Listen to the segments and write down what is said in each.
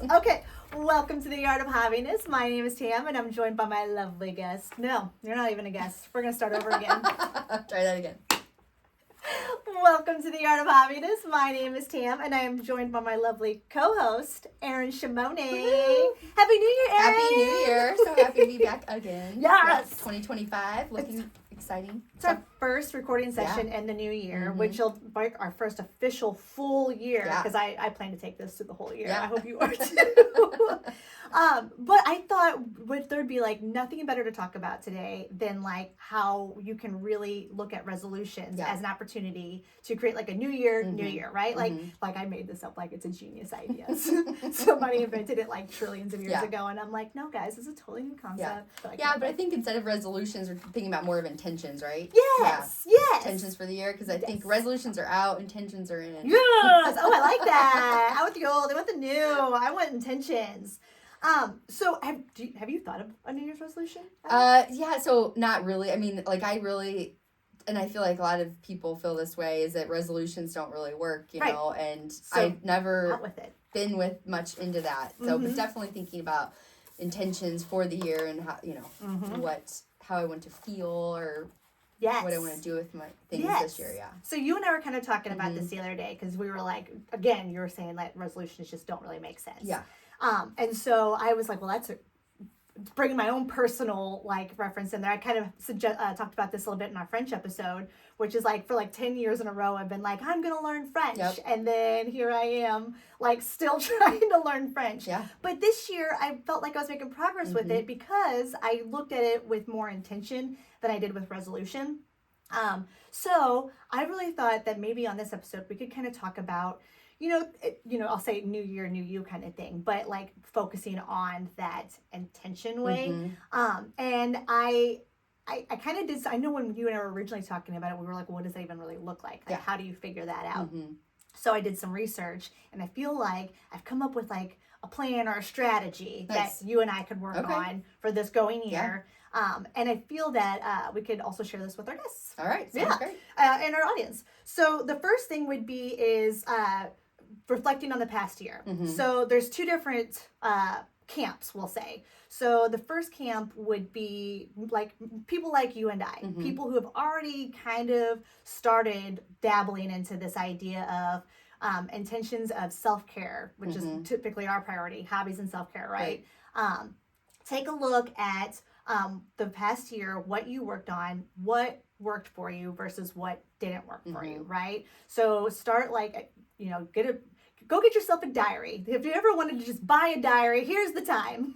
Okay, welcome to the Art of Hobbyness. My name is Tam, and I'm joined by my lovely guest. No, you're not even a guest. We're going to start over again. Try that again. Welcome to the Art of Hobbyness. My name is Tam, and I am joined by my lovely co-host, Erin Shimone. Woo-hoo. Happy New Year, Erin! Happy New Year. So happy to be back again. Yes! 2025. Looking exciting. It's our first recording session in the new year, which will mark our first official full year, because I plan to take this to the whole year. I hope you are too. But I thought there'd be like nothing better to talk about today than like how you can really look at resolutions as an opportunity to create like a new year, right? Like I made this up like it's a genius idea. Somebody invented it like trillions of years ago, and I'm like, no guys, this is a totally new concept. But I think instead of resolutions, we're thinking about more of intentions, right? Yes. Intentions for the year, because I think resolutions are out, intentions are in. Yes. Oh, I like that. I want the old, I want the new. I want intentions. So have you thought of a New Year's resolution? So not really. I mean, like and I feel like a lot of people feel this way, is that resolutions don't really work, you know, and so I've never been much into that. So, but definitely thinking about intentions for the year and how, how I want to feel or what I want to do with my things this year, So you and I were kind of talking about this the other day, because we were like, again, you were saying that resolutions just don't really make sense. Yeah. And so I was like, well, that's bringing my own personal like reference in there. I kind of talked about this a little bit in our French episode, which is like for like 10 years in a row, I've been like, I'm going to learn French. Yep. And then here I am like still trying to learn French. Yeah. But this year I felt like I was making progress with it because I looked at it with more intention than I did with resolution. So I really thought that maybe on this episode, we could kind of talk about, I'll say new year, new you kind of thing, but like focusing on that intention way. And I kind of did, I know when you and I were originally talking about it, we were like, well, what does that even really look like? Like, how do you figure that out? So I did some research, and I feel like I've come up with like a plan or a strategy that you and I could work on for this going year. And I feel that we could also share this with our guests. All right. Sounds great. And our audience. So the first thing would be is reflecting on the past year. So there's two different camps, we'll say. So the first camp would be like people like you and I, people who have already kind of started dabbling into this idea of intentions of self-care, which is typically our priority, hobbies and self-care, right? Take a look at the past year, what you worked on, what worked for you versus what didn't work for you, right? So start like, go get yourself a diary. If you ever wanted to just buy a diary, here's the time.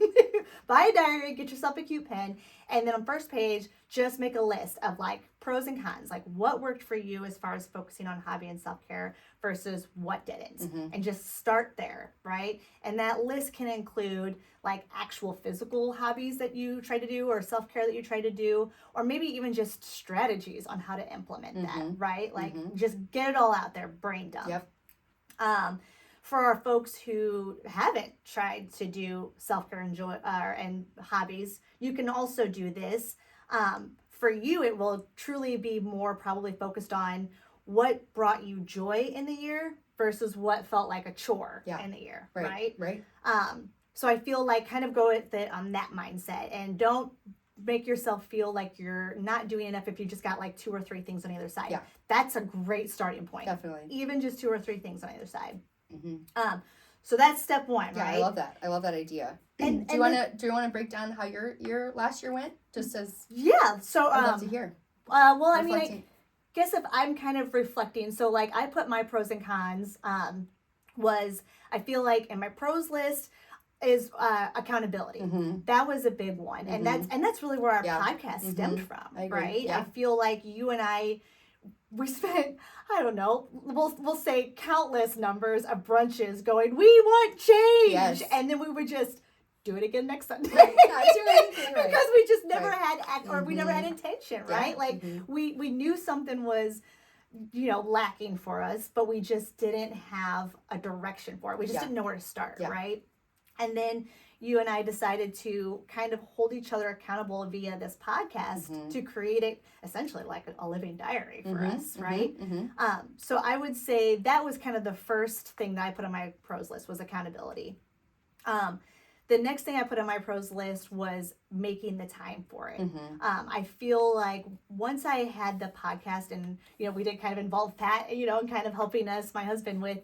Buy a diary, get yourself a cute pen, and then on first page, just make a list of like pros and cons, like what worked for you as far as focusing on hobby and self-care versus what didn't. And just start there, right? And that list can include like actual physical hobbies that you try to do or self-care that you try to do, or maybe even just strategies on how to implement that, right? Like just get it all out there, brain dump. For our folks who haven't tried to do self-care and hobbies, you can also do this. For you, it will truly be more probably focused on what brought you joy in the year versus what felt like a chore in the year, right? So I feel like kind of go with it on that mindset, and don't make yourself feel like you're not doing enough if you just got like 2 or 3 things on either side. That's a great starting point. Definitely. Even just 2 or 3 things on either side. So that's step 1, right? I love that. I love that idea. And do you want to break down how your last year went? Just as So I'd love to hear. Well, I mean, I guess if I'm kind of reflecting, so like I put my pros and cons. Was I feel like in my pros list is accountability. That was a big one, and that's really where our podcast stemmed from, right? I feel like you and I, we spent, I don't know, we'll say countless numbers of brunches going, we want change, and then we would just do it again next Sunday because we just never had or we never had intention, right? Like we knew something was lacking for us, but we just didn't have a direction for it. We just didn't know where to start, right? And then you and I decided to kind of hold each other accountable via this podcast to create it essentially like a living diary for us, right? So I would say that was kind of the first thing that I put on my pros list was accountability. The next thing I put on my pros list was making the time for it. I feel like once I had the podcast and, we did kind of involve Pat, and kind of helping us, my husband, with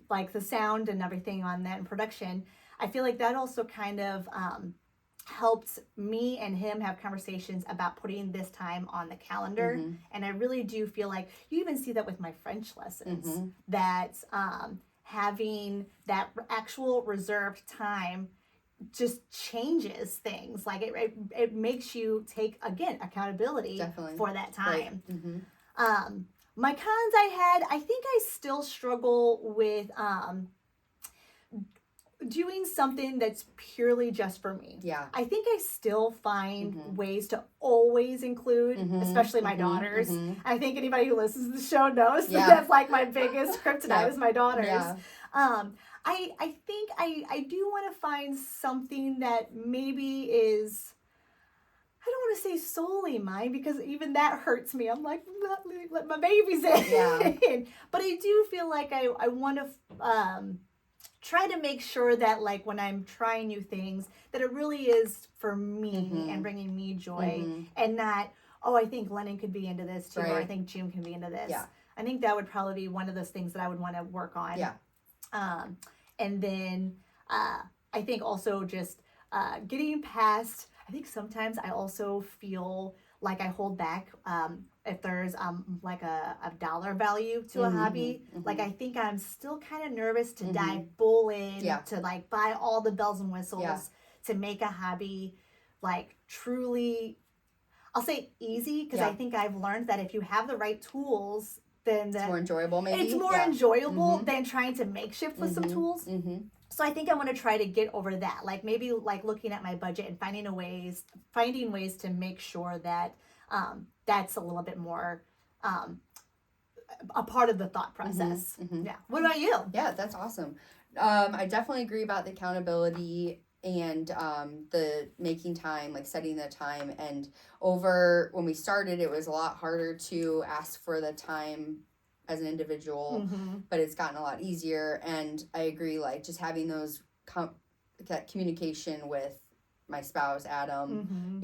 like the sound and everything on that and production, I feel like that also kind of helped me and him have conversations about putting this time on the calendar. And I really do feel like you even see that with my French lessons, that having that actual reserved time just changes things. Like it makes you take, again, accountability for that time. My cons I think I still struggle with doing something that's purely just for me. I think I still find ways to always include, especially my daughters. I think anybody who listens to the show knows that that's like my biggest kryptonite is my daughters. I think I do want to find something that maybe is, I don't want to say solely mine, because even that hurts me. I'm like, let my babies in. But I do feel like I want to try to make sure that, like, when I'm trying new things, that it really is for me and bringing me joy, and not, I think Lennon could be into this too, or I think June can be into this. I think that would probably be one of those things that I would want to work on. And then I think also just getting past, I think sometimes I also feel like I hold back if there's like a dollar value to a hobby. Like, I think I'm still kind of nervous to dive full in, to like buy all the bells and whistles to make a hobby like truly, I'll say easy, because I think I've learned that if you have the right tools, then it's more enjoyable. Maybe it's more enjoyable than trying to makeshift with some tools. So I think I want to try to get over that. Like, maybe like looking at my budget and finding ways to make sure that that's a little bit more a part of the thought process. Yeah. What about you? Yeah, that's awesome. I definitely agree about the accountability and the making time, like setting the time. And over when we started, it was a lot harder to ask for the time as an individual, but it's gotten a lot easier. And I agree, like just having those that communication with my spouse, Adam,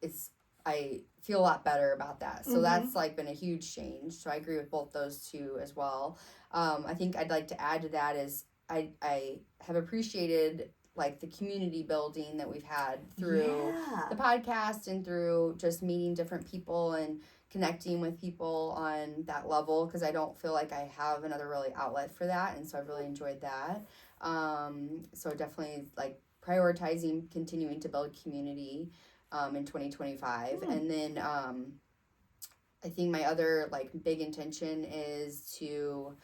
it's I feel a lot better about that. So that's like been a huge change. So I agree with both those two as well. I think I'd like to add to that is I have appreciated like the community building that we've had through the podcast and through just meeting different people and connecting with people on that level, because I don't feel like I have another really outlet for that, and so I've really enjoyed that. So definitely like prioritizing continuing to build community in 2025. And then I think my other like big intention is to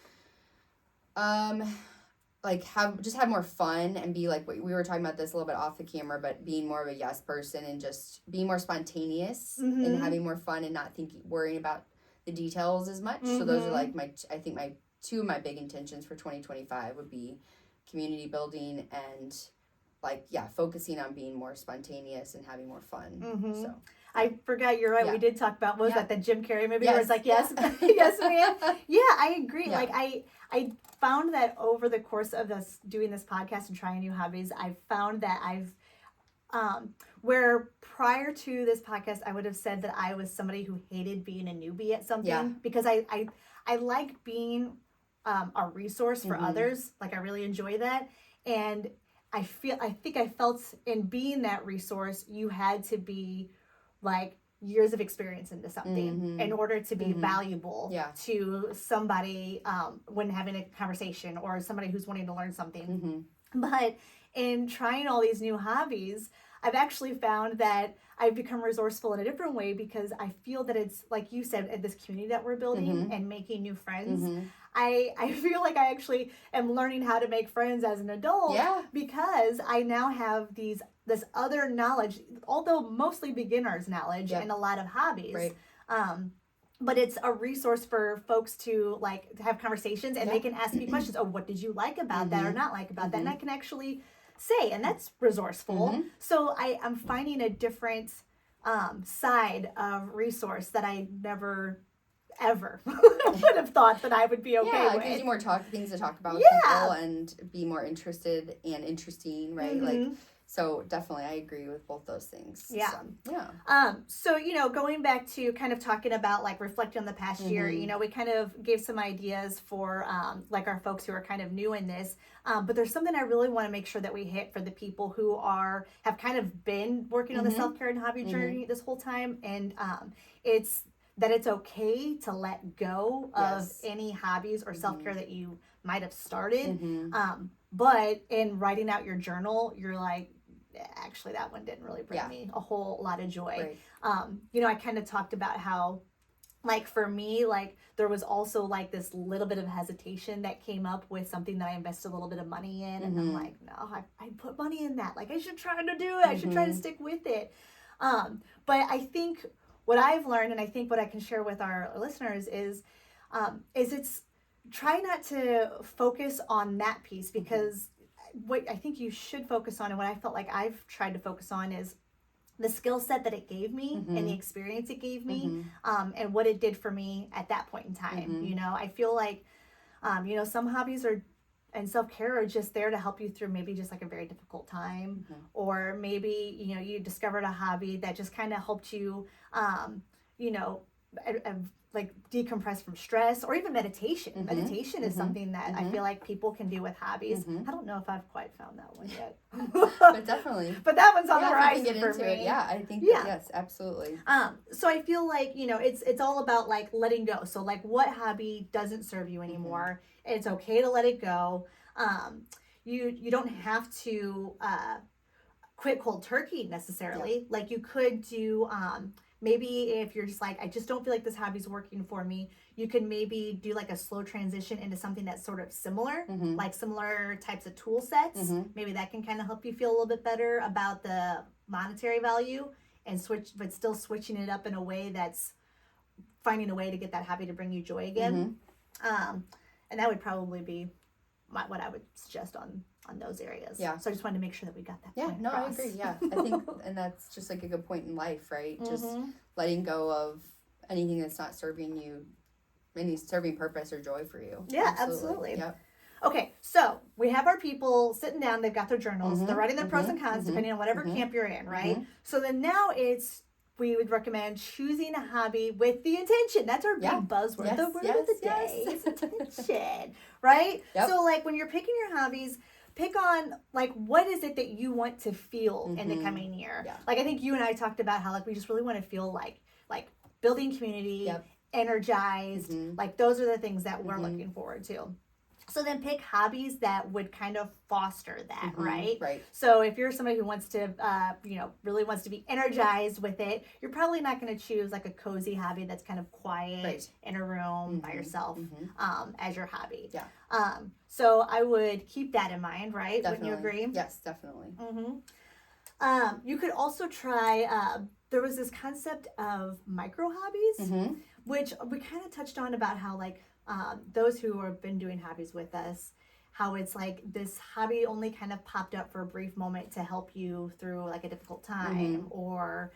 like have more fun and be like, we were talking about this a little bit off the camera, but being more of a yes person and just being more spontaneous and having more fun and not worrying about the details as much. So those are like I think my two of my big intentions for 2025 would be community building and like, focusing on being more spontaneous and having more fun. So I forgot, you're right. We did talk about, what was that, the Jim Carrey movie where it's like, yes, yes, ma'am. Yeah, I agree. Yeah. Like I found that over the course of doing this podcast and trying new hobbies, I've found that I've, where prior to this podcast, I would have said that I was somebody who hated being a newbie at something, because I like being a resource for others. Like, I really enjoy that. And I think I felt in being that resource, you had to be like years of experience into something in order to be valuable to somebody when having a conversation, or somebody who's wanting to learn something. But in trying all these new hobbies, I've actually found that I've become resourceful in a different way, because I feel that it's, like you said, this community that we're building and making new friends. I feel like I actually am learning how to make friends as an adult, because I now have this other knowledge, although mostly beginner's knowledge in a lot of hobbies. But it's a resource for folks to like to have conversations, and they can ask me questions. Oh, what did you like about that or not like about that? And I can actually say, and that's resourceful. So I'm finding a different side of resource that I never ever would have thought that I would be okay with. Yeah, it gives you more things to talk about with people and be more interested and interesting, right? Like, so definitely I agree with both those things. Yeah. So, So, going back to kind of talking about like reflecting on the past year, we kind of gave some ideas for like our folks who are kind of new in this. But there's something I really want to make sure that we hit for the people who have kind of been working on the self-care and hobby journey this whole time. And it's that it's okay to let go of any hobbies or self-care that you might have started. But in writing out your journal, you're like, actually that one didn't really bring me a whole lot of joy. Right. I kind of talked about how, like, for me, like, there was also like this little bit of hesitation that came up with something that I invested a little bit of money in. And I'm like, no, I put money in that. Like, I should try to do it. I should try to stick with it. But I think what I've learned, and I think what I can share with our listeners is it's try not to focus on that piece, because what I think you should focus on, and what I felt like I've tried to focus on, is the skill set that it gave me and the experience it gave me, and what it did for me at that point in time. I feel like, some hobbies and self-care are just there to help you through maybe just like a very difficult time, or maybe, you discovered a hobby that just kind of helped you, like decompress from stress, or even meditation. Meditation is something that I feel like people can do with hobbies. I don't know if I've quite found that one yet. But definitely. But that one's on the horizon get for into me. It. Yeah, I think yes, absolutely. So I feel like, it's all about like letting go. So like, what hobby doesn't serve you anymore? It's okay to let it go. You don't have to quit cold turkey necessarily. Like, you could do maybe if you're just like, I just don't feel like this hobby's working for me, you can maybe do like a slow transition into something that's sort of similar, like similar types of tool sets. Maybe that can kind of help you feel a little bit better about the monetary value, and but still switching it up in a way that's finding a way to get that hobby to bring you joy again. And that would probably be what I would suggest on those areas. Yeah. So I just wanted to make sure that we got that. Yeah, no, across. I agree. Yeah, I think, and that's just like a good point in life, right? Just letting go of anything that's not serving you, any serving purpose or joy for you. Yeah, absolutely. Yep. Okay, so we have our people sitting down. They've got their journals. They're writing their pros and cons depending on whatever camp you're in, right? So then now we would recommend choosing a hobby with the intention. That's our big buzzword. Yes, the word of the day is intention, right? Yep. So like, when you're picking your hobbies, pick on like, what is it that you want to feel in the coming year? Yeah. Like, I think you and I talked about how like we just really want to feel like building community, energized. Like, those are the things that we're looking forward to. So then pick hobbies that would kind of foster that, right? Right. So if you're somebody who wants to, really wants to be energized with it, you're probably not going to choose like a cozy hobby that's kind of quiet in a room by yourself as your hobby. Yeah. So I would keep that in mind, right? Definitely. Wouldn't you agree? Yes, definitely. You could also try, there was this concept of micro hobbies, which we kind of touched on about how like, those who have been doing hobbies with us, how it's like this hobby only kind of popped up for a brief moment to help you through like a difficult time, or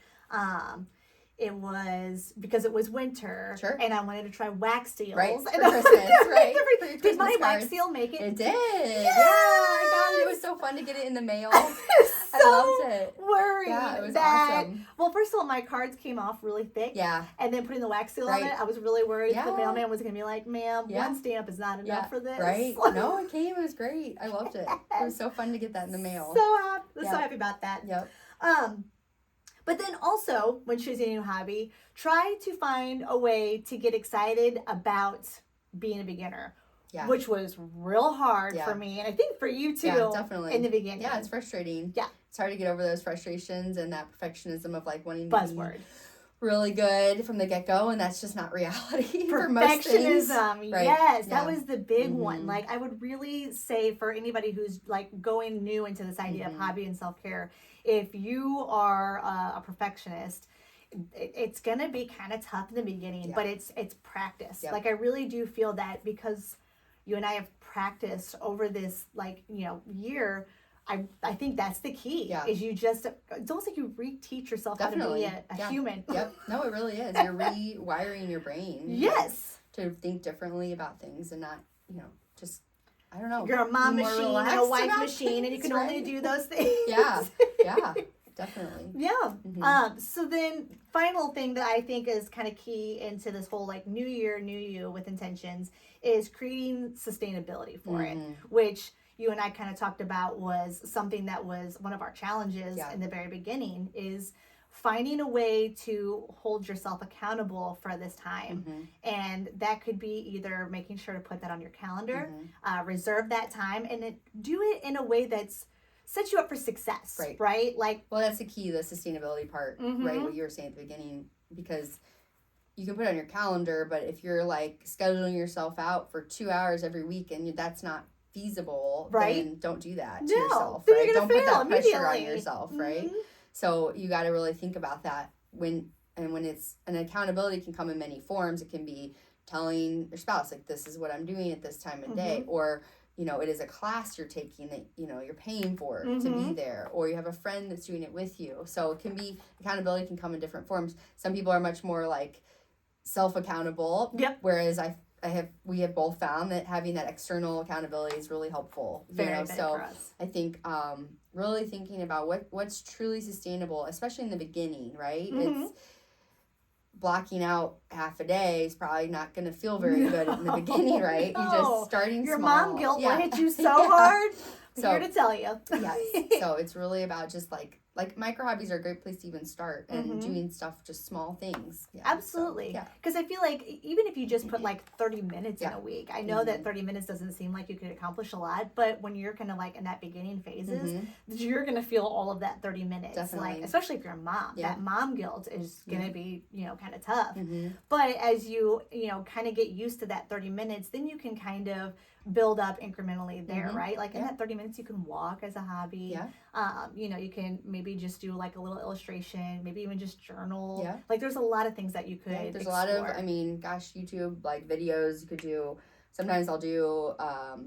it was because it was winter and I wanted to try wax seals. Right, for Christmas, right? Did my wax seal make it? It did. Yes. Yeah, I got it. It was so fun to get it in the mail. I loved it. Worried. Yeah, it was awesome. Well, first of all, my cards came off really thick. Yeah. And then putting the wax seal on it, I was really worried the mailman was going to be like, ma'am, one stamp is not enough for this. Right. No, it came. It was great. I loved it. It was so fun to get that in the mail. So happy about that. Yep. But then also, when choosing a new hobby, try to find a way to get excited about being a beginner. Yeah. Which was real hard for me, and I think for you too. Yeah, definitely. In the beginning. Yeah, it's frustrating. Yeah. It's hard to get over those frustrations and that perfectionism of like wanting to be really good from the get-go, and that's just not reality for most things. Perfectionism, yes. That was the big one. Like, I would really say for anybody who's like going new into this idea of hobby and self-care, if you are a perfectionist, it's going to be kind of tough in the beginning, but it's practice. Yep. Like, I really do feel that because you and I have practiced over this, like, year, I think that's the key. Yeah. Is you just, it's almost like you reteach yourself Definitely. how to be a human. Yep. No, it really is. You're rewiring your brain. Yes. To think differently about things and not, just, I don't know. You're a mom machine and a wife machine, and you can only do those things. Yeah. Definitely. Yeah. Mm-hmm. So then, final thing that I think is kind of key into this whole like new year, new you with intentions is creating sustainability for it, which you and I kind of talked about was something that was one of our challenges in the very beginning, is finding a way to hold yourself accountable for this time. And that could be either making sure to put that on your calendar, reserve that time, and do it in a way that's sets you up for success, right? Like, well, that's the key, the sustainability part, right? What you were saying at the beginning, because you can put it on your calendar, but if you're like scheduling yourself out for 2 hours every week and that's not feasible, then don't do that to yourself, right? Don't put that pressure on yourself, right? So you got to really think about that when it's an accountability can come in many forms. It can be telling your spouse, like, this is what I'm doing at this time of day, or it is a class you're taking that, you're paying for to be there, or you have a friend that's doing it with you. So it can be, accountability can come in different forms. Some people are much more like self-accountable, whereas we have both found that having that external accountability is really helpful. Very big so for us. I think really thinking about what's truly sustainable, especially in the beginning, right? It's blocking out half a day is probably not going to feel very good in the beginning, right? You just starting your small. Mom guilt will hit you so hard. I'm here to tell you. Yes. So it's really about just like micro hobbies are a great place to even start and doing stuff, just small things. Yeah, absolutely. Because I feel like even if you just put like 30 minutes in a week, I know that 30 minutes doesn't seem like you could accomplish a lot, but when you're kind of like in that beginning phases, you're going to feel all of that 30 minutes. Definitely. Like, especially if you're a mom, that mom guilt is going to be, kind of tough. But as you, kind of get used to that 30 minutes, then you can kind of build up incrementally there, right? Like in that 30 minutes, you can walk as a hobby. You can maybe just do like a little illustration, maybe even just journal. Like there's a lot of things that you could there's explore. a lot of, YouTube like videos you could do. Sometimes I'll do a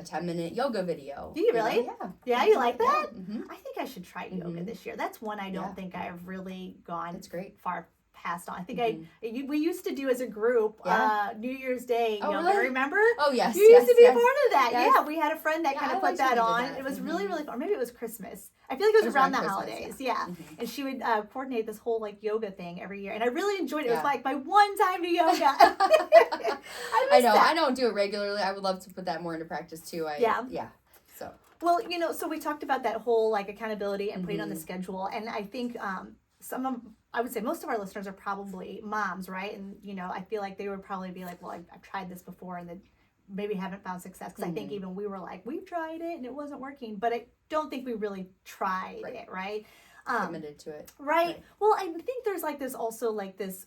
10-minute yoga video. Do you really? Yeah, you like that? I think I should try yoga this year. That's one I don't think I've really gone far past on. I think we used to do as a group New Year's Day yoga, remember? Oh yes. You used to be a part of that. Yes. Yeah, we had a friend that kind of put that on. It was really, really fun. Maybe it was Christmas. I feel like it was around the holidays. And she would coordinate this whole like yoga thing every year. And I really enjoyed it. It was like my one time to yoga. I know. I don't do it regularly. I would love to put that more into practice too. So. Well, so we talked about that whole like accountability and putting on the schedule. And I think I would say most of our listeners are probably moms, right? And, I feel like they would probably be like, well, I've tried this before and then maybe haven't found success. Because I think even we were like, we've tried it and it wasn't working. But I don't think we really tried it, right? Committed to it. Right. Well, I think there's like this also like this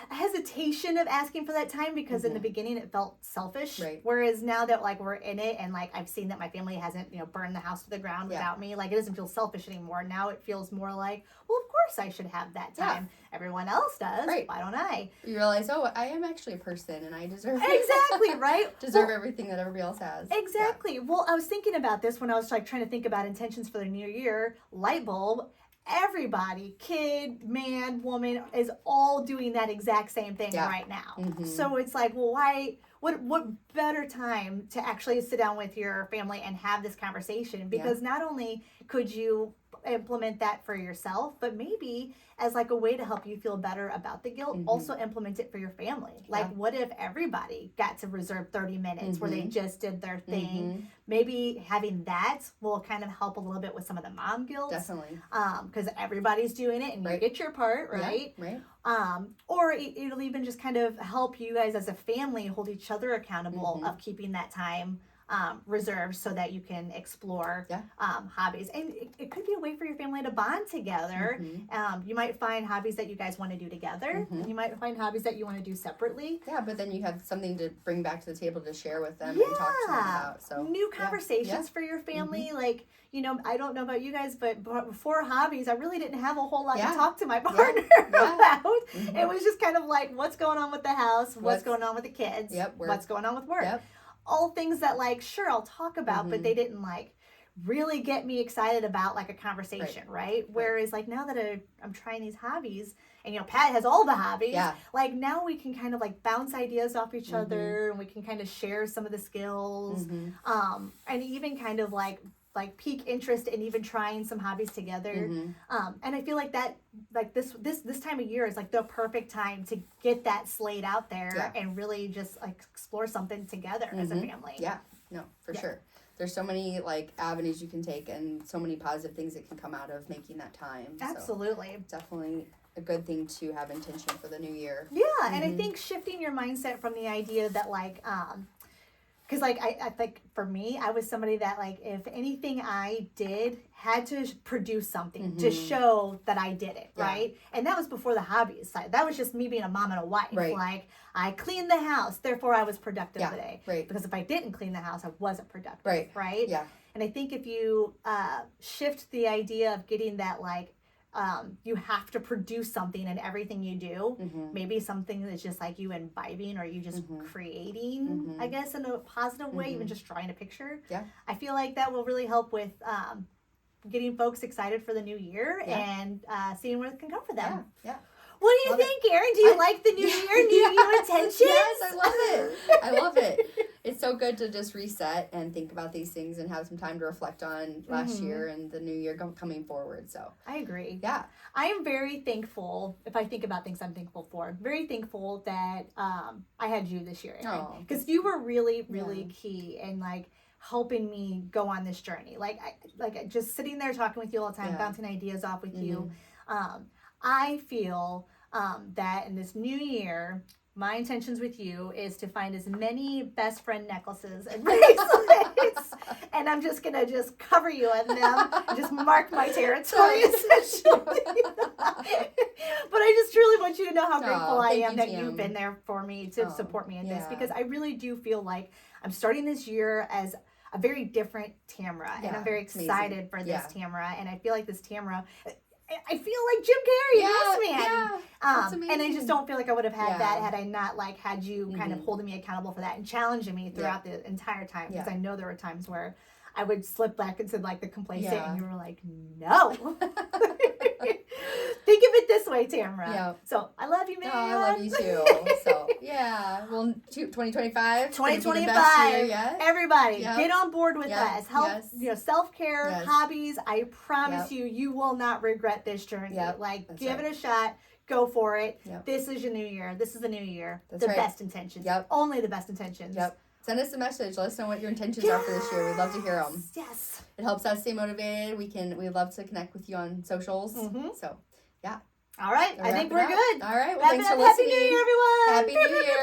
hesitation of asking for that time because in the beginning it felt selfish, whereas now that like we're in it and like I've seen that my family hasn't burned the house to the ground without me, like it doesn't feel selfish anymore. Now it feels more like, well, of course I should have that time. Everyone else does, why don't I? You realize, I am actually a person and I deserve exactly right deserve everything that everybody else has. Exactly. Well, I was thinking about this when I was like trying to think about intentions for the new year. Light bulb. Everybody, kid, man, woman, is all doing that exact same thing right now. So it's like, well, why? What better time to actually sit down with your family and have this conversation? Because not only could you implement that for yourself, but maybe as like a way to help you feel better about the guilt, also implement it for your family. Like, what if everybody got to reserve 30 minutes where they just did their thing? Maybe having that will kind of help a little bit with some of the mom guilt. Definitely. Because everybody's doing it and you get your part, right? Right. Or it'll even just kind of help you guys as a family hold each other accountable of keeping that time reserved so that you can explore hobbies. And it could be a way for your family to bond together. You might find hobbies that you guys want to do together. And you might find hobbies that you want to do separately. Yeah, but then you have something to bring back to the table to share with them and talk to them about. So new conversations for your family. Like, I don't know about you guys, but before Hobbies, I really didn't have a whole lot to talk to my partner about. It was just kind of like, what's going on with the house? What's going on with the kids? What's going on with work? All things that like, sure, I'll talk about, but they didn't like really get me excited about like a conversation, right? Whereas like now that I'm trying these hobbies, and Pat has all the hobbies, like now we can kind of like bounce ideas off each other, and we can kind of share some of the skills, and even kind of like pique interest in even trying some hobbies together. And I feel like that, like this time of year is like the perfect time to get that slate out there and really just like explore something together as a family. Yeah, no, for sure. There's so many like avenues you can take and so many positive things that can come out of making that time. Absolutely. So definitely a good thing to have intention for the new year. Yeah, and I think shifting your mindset from the idea that like, because like I think for me, I was somebody that like if anything I did had to produce something to show that I did it, right? And that was before the hobbies side. That was just me being a mom and a wife. Like I cleaned the house, therefore I was productive today. Because if I didn't clean the house, I wasn't productive. Right? Yeah. And I think if you shift the idea of getting that like you have to produce something in everything you do. Maybe something that's just like you imbibing or you just creating, I guess, in a positive way, even just drawing a picture. Yeah. I feel like that will really help with getting folks excited for the new year and seeing where it can go for them. Yeah. What do you think, Erin? Do you like the new year, new intentions? Yes, I love it. I love it. It's so good to just reset and think about these things and have some time to reflect on last year and the new year coming forward. So I agree. Yeah. I am very thankful. If I think about things I'm thankful for, I'm very thankful that I had you this year, Erin. Because you were really, really key in like helping me go on this journey. Like just sitting there talking with you all the time, bouncing ideas off with you. I feel that in this new year, my intentions with you is to find as many best friend necklaces and bracelets, and I'm just gonna just cover you in them, and just mark my territory essentially. But I just truly want you to know how grateful I am that you've been there for me to support me in this, because I really do feel like I'm starting this year as a very different Tamara, and I'm very excited for this Tamara, and I feel like this Tamara, I feel like Jim Carrey, Yes Man. And I just don't feel like I would have had that had I not like had you kind of holding me accountable for that and challenging me throughout the entire time. Because I know there were times where I would slip back into like the complacent and you were like, no. Think of it this way, Tamara. Yeah. So I love you, man. Oh, I love you too. So well, 2025. 2025. Everybody, get on board with us. Help, self-care, hobbies. I promise you will not regret this journey. Give it a shot. Go for it. This is your new year. This is the new year. The best intentions. Only the best intentions. Send us a message. Let us know what your intentions are for this year. We'd love to hear them. Yes. It helps us stay motivated. We'd love to connect with you on socials. So, All right. I think we're good. All right. Well, thanks for listening. Happy New Year, everyone. Happy New Year.